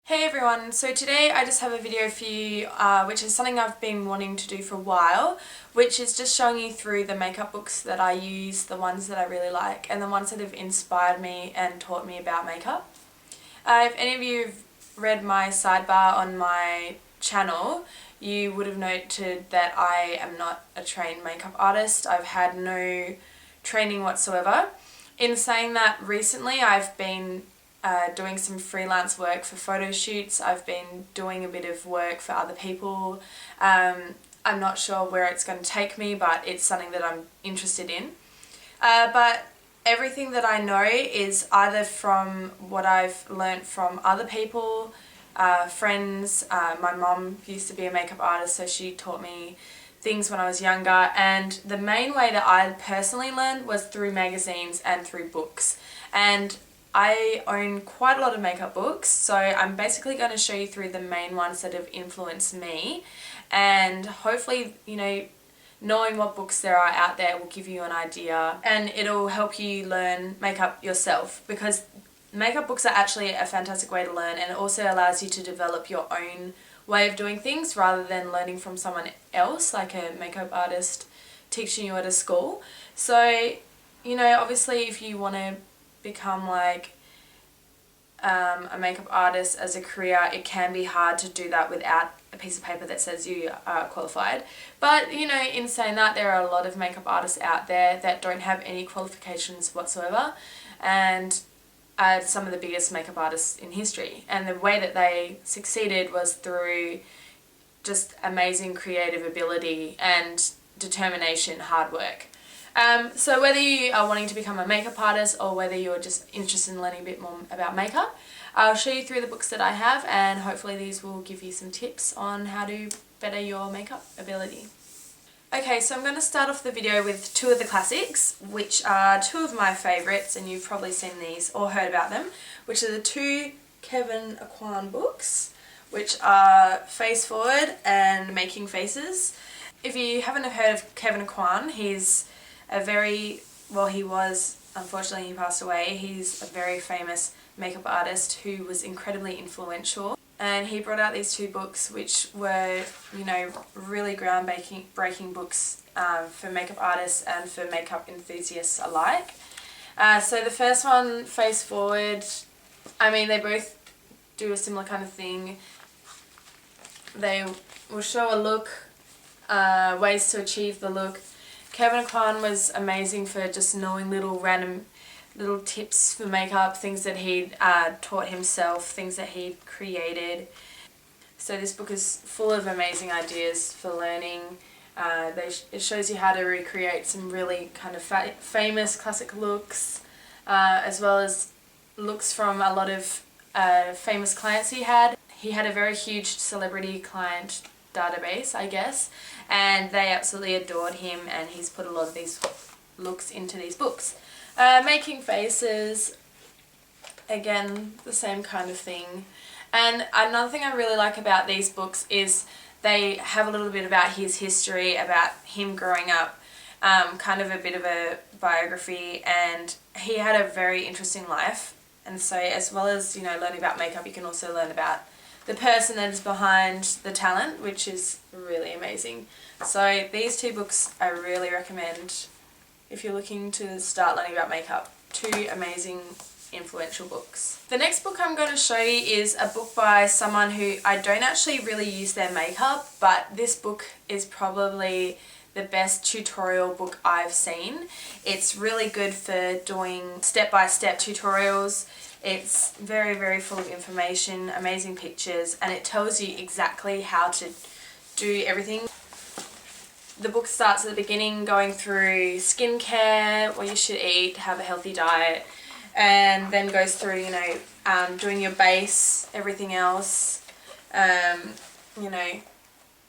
Hey everyone, so today I just have a video for you which is something I've been wanting to do for a while, which is just showing you through the makeup books that I use, the ones that I really like and the ones that have inspired me and taught me about makeup. If any of you have read my sidebar on my channel, you would have noted that I am not a trained makeup artist. I've had no training whatsoever. In saying that, recently I've been doing some freelance work for photo shoots. I've been doing a bit of work for other people. I'm not sure where it's going to take me, but it's something that I'm interested in. But everything that I know is either from what I've learnt from other people, friends. My mum used to be a makeup artist, so she taught me things when I was younger, and the main way that I personally learned was through magazines and through books. And I own quite a lot of makeup books, so I'm basically going to show you through the main ones that have influenced me, and hopefully, knowing what books there are out there will give you an idea and it'll help you learn makeup yourself, because makeup books are actually a fantastic way to learn, and it also allows you to develop your own way of doing things rather than learning from someone else, like a makeup artist teaching you at a school. So, obviously if you want to become like a makeup artist as a career, it can be hard to do that without a piece of paper that says you are qualified. But in saying that, there are a lot of makeup artists out there that don't have any qualifications whatsoever, and are some of the biggest makeup artists in history. And the way that they succeeded was through just amazing creative ability and determination, hard work. So whether you are wanting to become a makeup artist or whether you're just interested in learning a bit more about makeup, I'll show you through the books that I have, and hopefully these will give you some tips on how to better your makeup ability. Okay, so I'm going to start off the video with two of the classics, which are two of my favourites, and you've probably seen these or heard about them, which are the two Kevyn Aucoin books, which are Face Forward and Making Faces. If you haven't heard of Kevyn Aucoin, he's he was, unfortunately he passed away. He's a very famous makeup artist who was incredibly influential, and he brought out these two books which were, really groundbreaking books for makeup artists and for makeup enthusiasts alike. So the first one, Face Forward, they both do a similar kind of thing. They will show a look, ways to achieve the look. Kevyn Aucoin was amazing for just knowing random little tips for makeup, things that he'd taught himself, things that he'd created. So this book is full of amazing ideas for learning. It shows you how to recreate some really kind of famous classic looks, as well as looks from a lot of famous clients he had. He had a very huge celebrity client database, I guess, and they absolutely adored him, and he's put a lot of these looks into these books. Making Faces, again, the same kind of thing. And another thing I really like about these books is they have a little bit about his history, about him growing up, kind of a bit of a biography, and he had a very interesting life. And so as well as, learning about makeup, you can also learn about the person that is behind the talent, which is really amazing. So these two books I really recommend if you're looking to start learning about makeup. Two amazing, influential books. The next book I'm going to show you is a book by someone who I don't actually really use their makeup, but this book is probably the best tutorial book I've seen. It's really good for doing step-by-step tutorials. It's very, very full of information, amazing pictures, and it tells you exactly how to do everything. The book starts at the beginning, going through skincare, what you should eat, have a healthy diet, and then goes through, doing your base, everything else,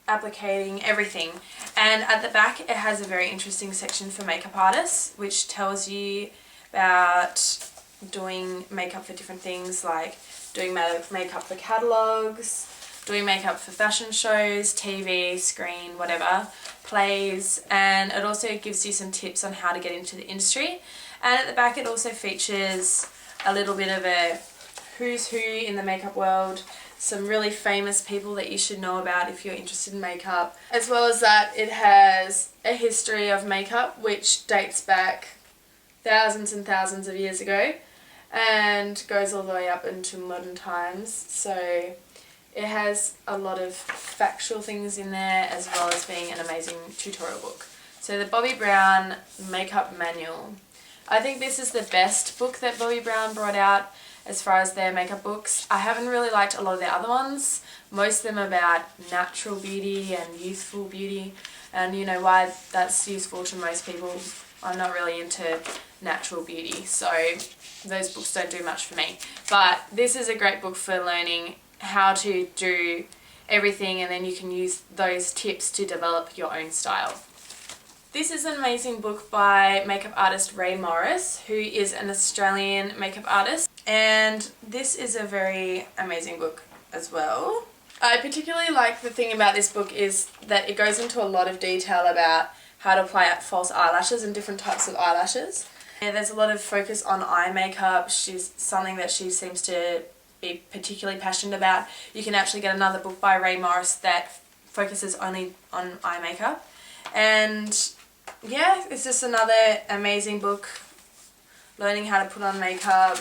applicating everything. And at the back it has a very interesting section for makeup artists, which tells you about doing makeup for different things, like doing makeup for catalogues, doing makeup for fashion shows, TV, screen, whatever, plays, and it also gives you some tips on how to get into the industry. And at the back it also features a little bit of a who's who in the makeup world, some really famous people that you should know about if you're interested in makeup. As well as that, it has a history of makeup which dates back thousands and thousands of years ago and goes all the way up into modern times. So it has a lot of factual things in there as well as being an amazing tutorial book. So the Bobbi Brown Makeup Manual. I think this is the best book that Bobbi Brown brought out as far as their makeup books. I haven't really liked a lot of the other ones. Most of them are about natural beauty and youthful beauty, and you know why that's useful to most people. I'm not really into natural beauty, so those books don't do much for me. But this is a great book for learning how to do everything, and then you can use those tips to develop your own style. This is an amazing book by makeup artist Ray Morris, who is an Australian makeup artist, and this is a very amazing book as well. I particularly like the thing about this book is that it goes into a lot of detail about how to apply false eyelashes and different types of eyelashes. And there's a lot of focus on eye makeup. She's something that she seems to be particularly passionate about. You can actually get another book by Ray Morris that focuses only on eye makeup. And yeah, it's just another amazing book learning how to put on makeup,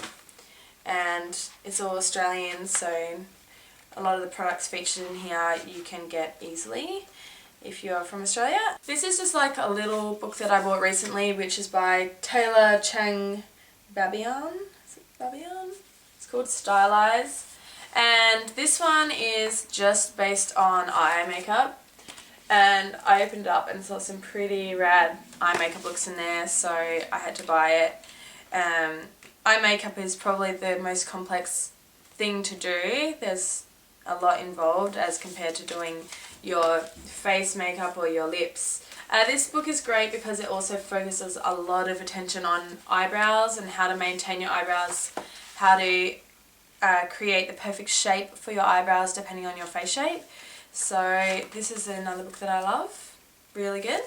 and it's all Australian, so a lot of the products featured in here you can get easily if you're from Australia. This is just like a little book that I bought recently, which is by Taylor Chang-Babaian. Is it Babaian? It's called Stylize, and this one is just based on eye makeup. And I opened it up and saw some pretty rad eye makeup looks in there, so I had to buy it. Eye makeup is probably the most complex thing to do. There's a lot involved as compared to doing your face makeup or your lips. This book is great because it also focuses a lot of attention on eyebrows and how to maintain your eyebrows, how to create the perfect shape for your eyebrows depending on your face shape. So this is another book that I love. Really good.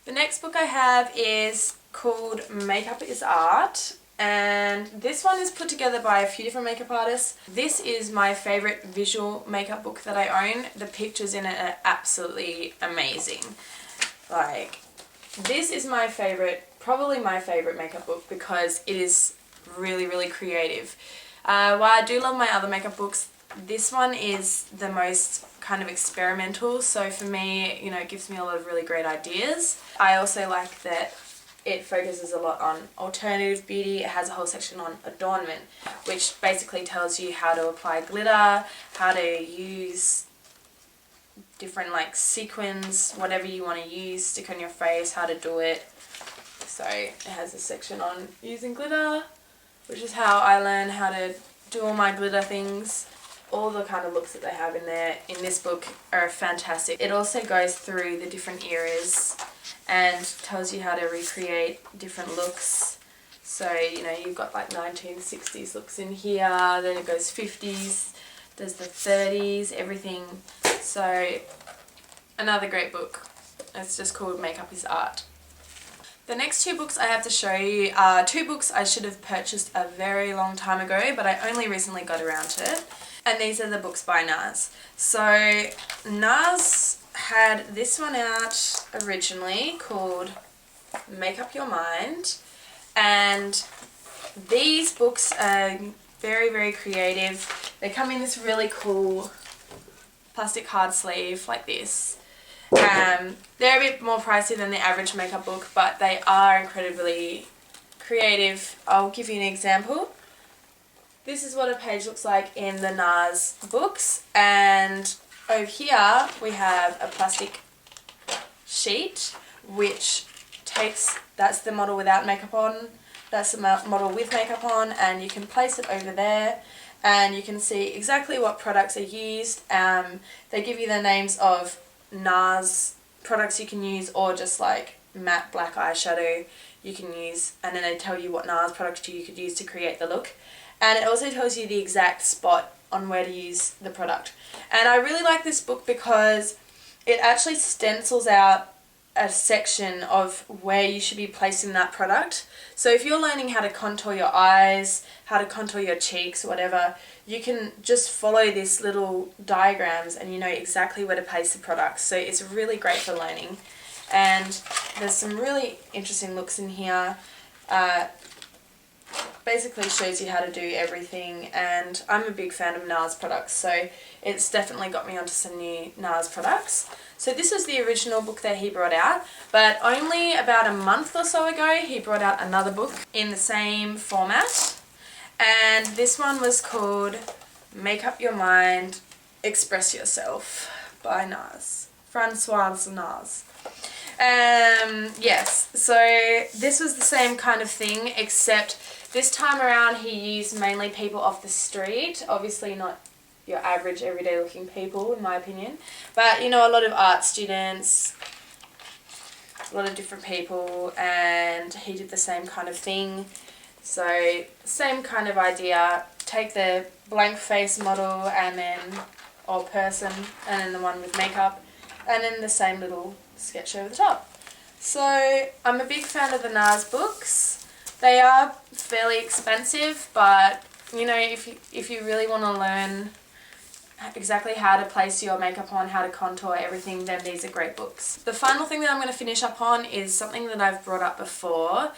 The next book I have is called Makeup is Art, and this one is put together by a few different makeup artists. This is my favourite visual makeup book that I own. The pictures in it are absolutely amazing. Like, this is my favourite, probably my favourite makeup book because it is really, really creative. While I do love my other makeup books, this one is the most kind of experimental, so for me, you know, it gives me a lot of really great ideas. I also like that it focuses a lot on alternative beauty. It has a whole section on adornment, which basically tells you how to apply glitter, how to use different like sequins, whatever you want to use, stick on your face, how to do it. So it has a section on using glitter, which is how I learn how to do all my glitter things. All the kind of looks that they have in there in this book are fantastic. It also goes through the different eras and tells you how to recreate different looks. So, you know, you've got like 1960s looks in here, then it goes 50s, there's the 30s, everything. So, another great book. It's just called Makeup is Art. The next two books I have to show you are two books I should have purchased a very long time ago, but I only recently got around to it. And these are the books by Nars. So Nars had this one out originally called Make Up Your Mind. And these books are very, very creative. They come in this really cool plastic hard sleeve like this. They're a bit more pricey than the average makeup book, but they are incredibly creative. I'll give you an example. This is what a page looks like in the Nars books, and over here we have a plastic sheet which that's the model without makeup on, that's the model with makeup on, and you can place it over there and you can see exactly what products are used. They give you the names of Nars products you can use, or just like matte black eyeshadow you can use, and then they tell you what Nars products you could use to create the look. And it also tells you the exact spot on where to use the product. And I really like this book because it actually stencils out a section of where you should be placing that product. So if you're learning how to contour your eyes, how to contour your cheeks, whatever, you can just follow these little diagrams and you know exactly where to place the products. So it's really great for learning. And there's some really interesting looks in here. Basically shows you how to do everything, and I'm a big fan of Nars products, so it's definitely got me onto some new Nars products. So this is the original book that he brought out, but only about a month or so ago he brought out another book in the same format, and this one was called Make Up Your Mind, Express Yourself by Nars. Francois Nars. Yes, so this was the same kind of thing, except this time around he used mainly people off the street, obviously not your average everyday looking people in my opinion, but you know, a lot of art students, a lot of different people, and he did the same kind of thing. So same kind of idea, take the blank face model and then, or person, and then the one with makeup, and then the same little sketch over the top. So I'm a big fan of the Nars books. They are fairly expensive, but you know, if you really want to learn exactly how to place your makeup on, how to contour everything, then these are great books. The final thing that I'm going to finish up on is something that I've brought up before,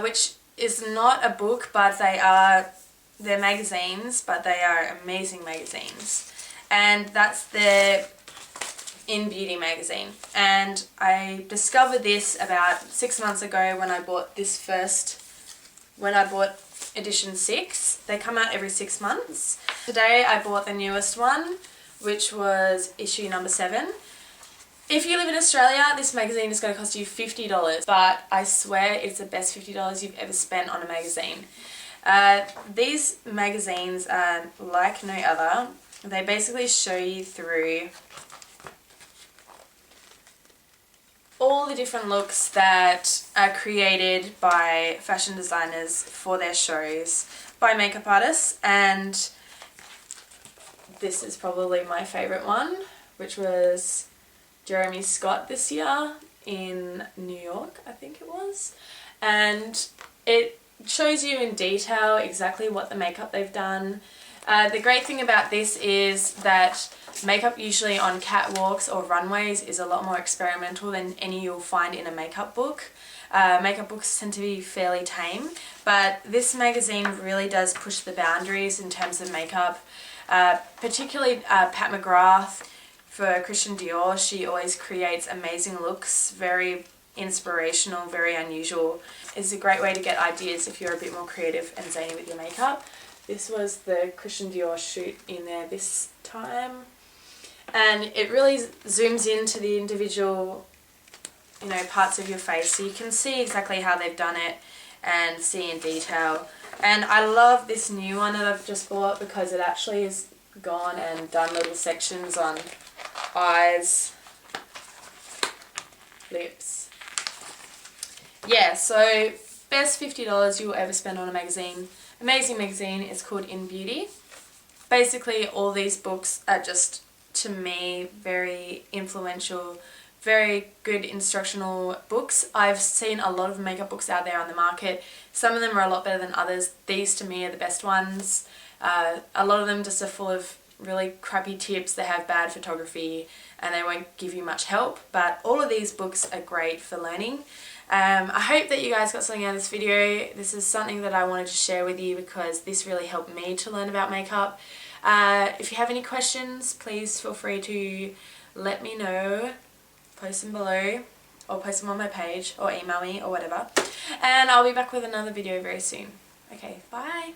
which is not a book, but they're magazines, but they are amazing magazines. And that's the In Beauty magazine, and I discovered this about 6 months ago when I bought edition 6. They come out every 6 months. Today I bought the newest one, which was issue number 7. If you live in Australia, this magazine is going to cost you $50, but I swear it's the best $50 you've ever spent on a magazine. These magazines are like no other. They basically show you through all the different looks that are created by fashion designers for their shows by makeup artists, and this is probably my favourite one, which was Jeremy Scott this year in New York, I think it was, and it shows you in detail exactly what the makeup they've done. The great thing about this is that makeup usually on catwalks or runways is a lot more experimental than any you'll find in a makeup book. Makeup books tend to be fairly tame, but this magazine really does push the boundaries in terms of makeup. Particularly Pat McGrath for Christian Dior, she always creates amazing looks, very inspirational, very unusual. It's a great way to get ideas if you're a bit more creative and zany with your makeup. This was the Christian Dior shoot in there this time, and it really zooms into the individual, you know, parts of your face, so you can see exactly how they've done it and see in detail. And I love this new one that I've just bought because it actually has gone and done little sections on eyes, lips. Yeah, so best $50 you will ever spend on a magazine. Amazing magazine. It's called In Beauty. Basically all these books are just, to me, very influential, very good instructional books. I've seen a lot of makeup books out there on the market. Some of them are a lot better than others. These to me are the best ones. A lot of them just are full of really crappy tips. They have bad photography and they won't give you much help, but all of these books are great for learning. I hope that you guys got something out of this video. This is something that I wanted to share with you because this really helped me to learn about makeup. If you have any questions, please feel free to let me know. Post them below, or post them on my page, or email me, or whatever. And I'll be back with another video very soon. Okay, bye!